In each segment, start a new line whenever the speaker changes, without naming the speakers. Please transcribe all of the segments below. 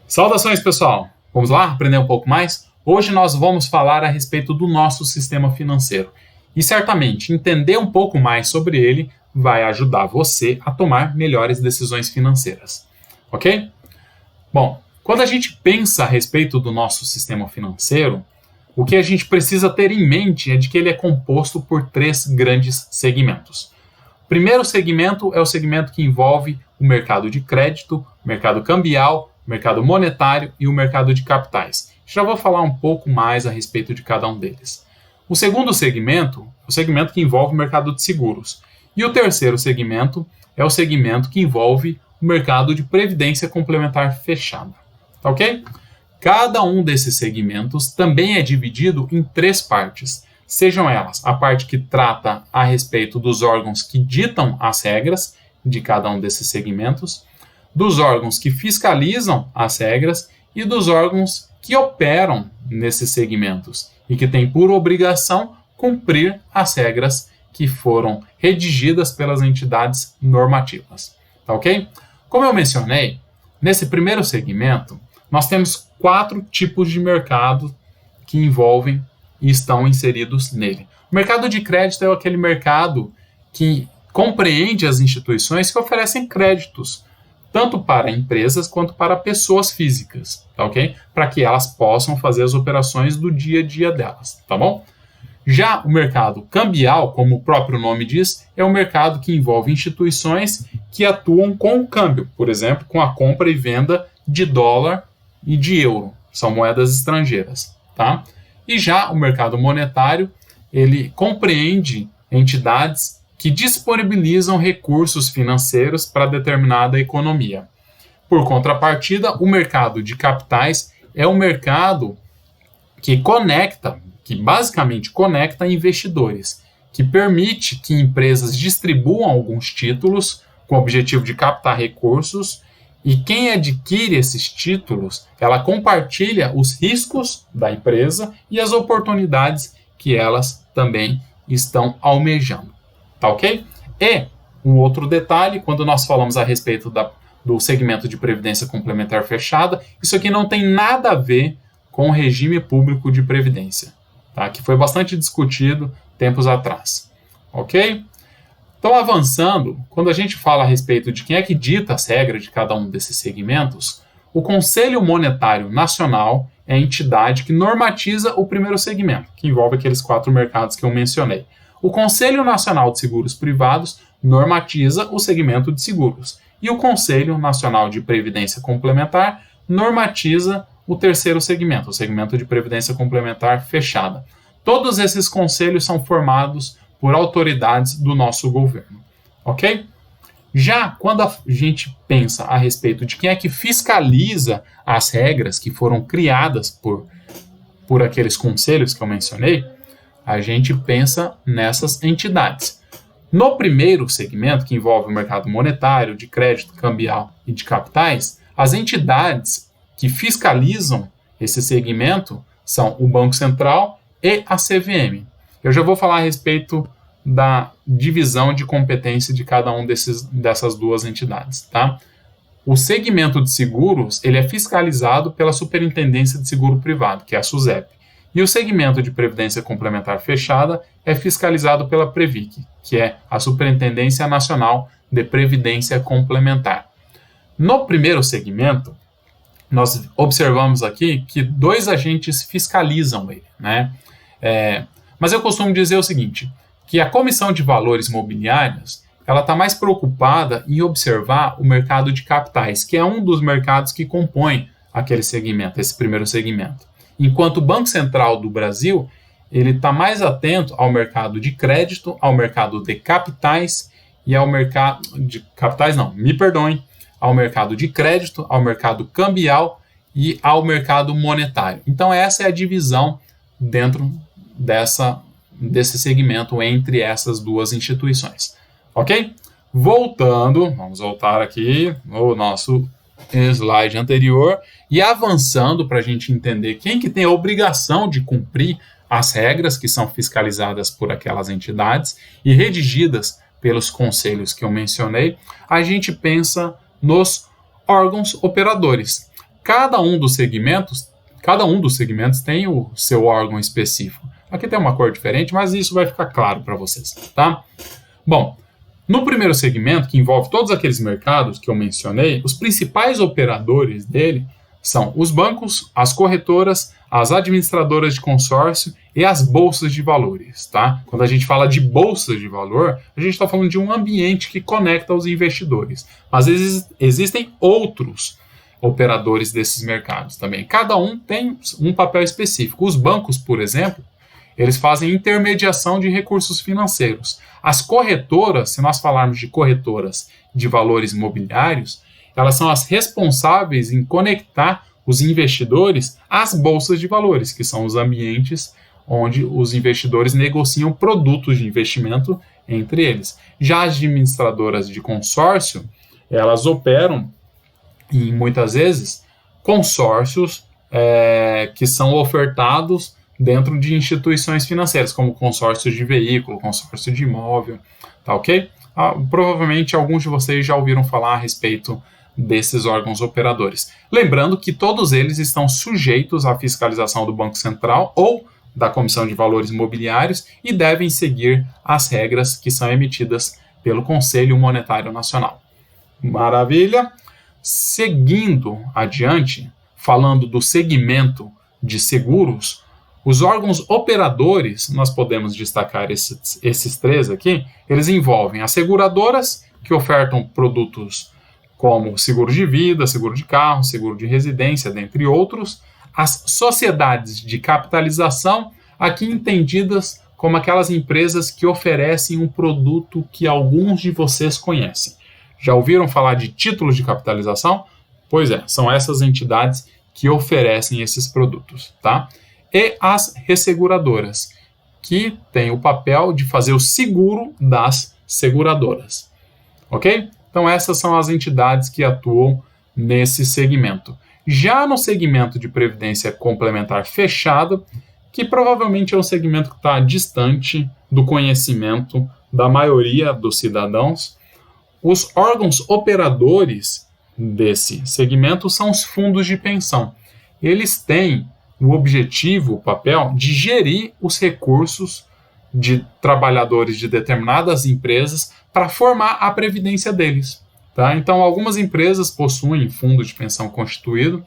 Saudações, pessoal! Vamos lá aprender um pouco mais? Hoje nós vamos falar a respeito do nosso sistema financeiro. E certamente entender um pouco mais sobre ele vai ajudar você a tomar melhores decisões financeiras. Ok? Bom, quando a gente pensa a respeito do nosso sistema financeiro, o que a gente precisa ter em mente é de que ele é composto por três grandes segmentos. O primeiro segmento é o segmento que envolve o mercado de crédito, o mercado cambial, o mercado monetário e o mercado de capitais. Já vou falar um pouco mais a respeito de cada um deles. O segundo segmento é o segmento que envolve o mercado de seguros. E o terceiro segmento é o segmento que envolve o mercado de previdência complementar fechada. Tá ok? Cada um desses segmentos também é dividido em três partes. Sejam elas a parte que trata a respeito dos órgãos que ditam as regras de cada um desses segmentos, dos órgãos que fiscalizam as regras e dos órgãos que operam nesses segmentos e que têm por obrigação cumprir as regras que foram redigidas pelas entidades normativas. Tá ok? Como eu mencionei, nesse primeiro segmento, nós temos 4 tipos de mercado que envolvem e estão inseridos nele. O mercado de crédito é aquele mercado que compreende as instituições que oferecem créditos, tanto para empresas quanto para pessoas físicas, tá ok? Para que elas possam fazer as operações do dia a dia delas, tá bom? Já o mercado cambial, como o próprio nome diz, é um mercado que envolve instituições que atuam com o câmbio, por exemplo, com a compra e venda de dólar e de euro, são moedas estrangeiras, tá? E já o mercado monetário, ele compreende entidades que disponibilizam recursos financeiros para determinada economia. Por contrapartida, o mercado de capitais é um mercado que basicamente conecta investidores, que permite que empresas distribuam alguns títulos com o objetivo de captar recursos, e quem adquire esses títulos, ela compartilha os riscos da empresa e as oportunidades que elas também estão almejando. Tá ok? E um outro detalhe, quando nós falamos a respeito do segmento de previdência complementar fechada, isso aqui não tem nada a ver com o regime público de previdência, tá? Que foi bastante discutido tempos atrás. Ok? Então, avançando, quando a gente fala a respeito de quem é que dita as regras de cada um desses segmentos, o Conselho Monetário Nacional é a entidade que normatiza o primeiro segmento, que envolve aqueles 4 mercados que eu mencionei. O Conselho Nacional de Seguros Privados normatiza o segmento de seguros. E o Conselho Nacional de Previdência Complementar normatiza o terceiro segmento, o segmento de previdência complementar fechada. Todos esses conselhos são formados por autoridades do nosso governo. Ok? Já quando a gente pensa a respeito de quem é que fiscaliza as regras que foram criadas por aqueles conselhos que eu mencionei, a gente pensa nessas entidades. No primeiro segmento, que envolve o mercado monetário, de crédito, cambial e de capitais, as entidades que fiscalizam esse segmento são o Banco Central e a CVM. Eu já vou falar a respeito da divisão de competência de cada um dessas duas entidades, tá? O segmento de seguros, ele é fiscalizado pela Superintendência de Seguro Privado, que é a SUSEP. E o segmento de previdência complementar fechada é fiscalizado pela Previc, que é a Superintendência Nacional de Previdência Complementar. No primeiro segmento, nós observamos aqui que 2 agentes fiscalizam ele, né? Mas eu costumo dizer o seguinte, que a Comissão de Valores Mobiliários, ela está mais preocupada em observar o mercado de capitais, que é um dos mercados que compõe aquele segmento, esse primeiro segmento. Enquanto o Banco Central do Brasil, ele está mais atento ao mercado de crédito, ao mercado de capitais e ao mercado de capitais não, me perdoem, ao mercado de crédito, ao mercado cambial e ao mercado monetário. Então essa é a divisão dentro desse segmento entre essas duas instituições. Ok? Vamos voltar aqui no nosso slide anterior e avançando para a gente entender quem que tem a obrigação de cumprir as regras que são fiscalizadas por aquelas entidades e redigidas pelos conselhos que eu mencionei, a gente pensa nos órgãos operadores. cada um dos segmentos tem o seu órgão específico. Aqui tem uma cor diferente, mas isso vai ficar claro para vocês, tá? Bom, no primeiro segmento, que envolve todos aqueles mercados que eu mencionei, os principais operadores dele são os bancos, as corretoras, as administradoras de consórcio e as bolsas de valores, tá? Quando a gente fala de bolsas de valor, a gente está falando de um ambiente que conecta os investidores. Mas existem outros operadores desses mercados também. Cada um tem um papel específico. Os bancos, por exemplo, eles fazem intermediação de recursos financeiros. As corretoras, se nós falarmos de corretoras de valores imobiliários, elas são as responsáveis em conectar os investidores às bolsas de valores, que são os ambientes onde os investidores negociam produtos de investimento entre eles. Já as administradoras de consórcio, elas operam, e muitas vezes, consórcios que são ofertados dentro de instituições financeiras, como consórcio de veículo, consórcio de imóvel, tá ok? Provavelmente alguns de vocês já ouviram falar a respeito desses órgãos operadores. Lembrando que todos eles estão sujeitos à fiscalização do Banco Central ou da Comissão de Valores Imobiliários e devem seguir as regras que são emitidas pelo Conselho Monetário Nacional. Maravilha! Seguindo adiante, falando do segmento de seguros, os órgãos operadores, nós podemos destacar esses três aqui, eles envolvem as seguradoras, que ofertam produtos como seguro de vida, seguro de carro, seguro de residência, dentre outros, as sociedades de capitalização, aqui entendidas como aquelas empresas que oferecem um produto que alguns de vocês conhecem. Já ouviram falar de títulos de capitalização? Pois é, são essas entidades que oferecem esses produtos, tá? E as resseguradoras, que têm o papel de fazer o seguro das seguradoras, ok? Então essas são as entidades que atuam nesse segmento. Já no segmento de previdência complementar fechada, que provavelmente é um segmento que está distante do conhecimento da maioria dos cidadãos, os órgãos operadores desse segmento são os fundos de pensão. Eles têm o objetivo, o papel de gerir os recursos de trabalhadores de determinadas empresas para formar a previdência deles, tá? Então, algumas empresas possuem fundo de pensão constituído,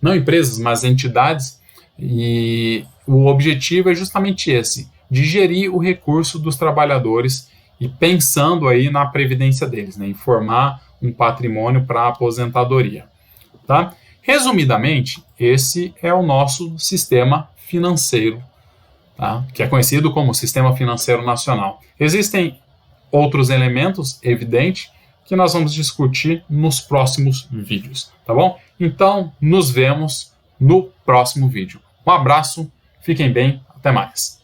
não empresas, mas entidades, e o objetivo é justamente esse, de gerir o recurso dos trabalhadores e pensando aí na previdência deles, né, em formar um patrimônio para a aposentadoria, tá? Resumidamente, esse é o nosso sistema financeiro, tá? Que é conhecido como Sistema Financeiro Nacional. Existem outros elementos, evidente, que nós vamos discutir nos próximos vídeos, tá bom? Então, nos vemos no próximo vídeo. Um abraço, fiquem bem, até mais.